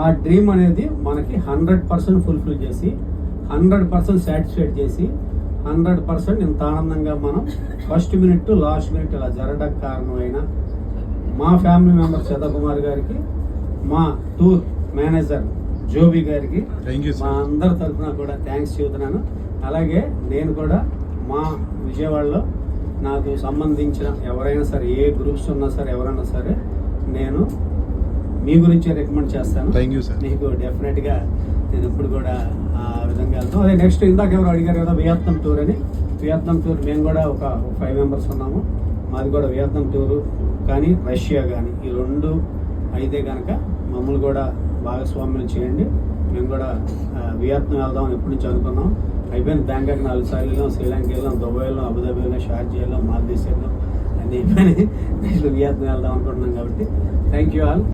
ఆ డ్రీమ్ అనేది మనకి 100% ఫుల్ఫిల్ చేసి 100% సాటిస్ఫైడ్ చేసి 100% ఇంత ఆనందంగా మనం first minute to last minute ఇలా జరగడానికి కారణమైన మా ఫ్యామిలీ మెంబర్ సీతాకుమార్ గారికి, మా టూర్ మేనేజర్ జోబీ గారికి, మా అందరి తరఫున కూడా థ్యాంక్స్ చెబుతున్నాను. అలాగే నేను కూడా మా విజయవాడలో నాకు సంబంధించిన ఎవరైనా సరే, ఏ గ్రూప్స్ ఉన్నా సరే, ఎవరైనా సరే, నేను మీ గురించి రికమెండ్ చేస్తాను. మీకు డెఫినెట్గా నేను ఇప్పుడు కూడా ఆ విధంగా వెళ్తాం. అదే నెక్స్ట్ ఇందాక ఎవరు అడిగారు కదా వియత్నాం టూర్ అని. వియత్నాం టూర్ మేము కూడా ఒక 5 మెంబర్స్ ఉన్నాము. మాది కూడా వియత్నాం టూరు కానీ రష్యా కానీ ఈ 2 అయితే కనుక మమ్మల్ని కూడా భాగస్వామ్యం చేయండి. మేము కూడా వియత్నాం వెళ్దామని ఎప్పటి నుంచి అనుకున్నాం. అయిపోయింది. బ్యాంకాక్ 4 సార్లు వెళ్ళాం, శ్రీలంక వెళ్ళాం, దుబాయ్ వెళ్ళాం, అబుదాబి వెళ్ళాం, షార్జా వెళ్ళాం, మాల్దీవ్స్ వెళ్ళాం, అన్నీ అయిపోయినాయి. నెక్స్ట్ వియత్నాం వెళ్దాం అనుకుంటున్నాం. కాబట్టి థ్యాంక్ యూ ఆల్.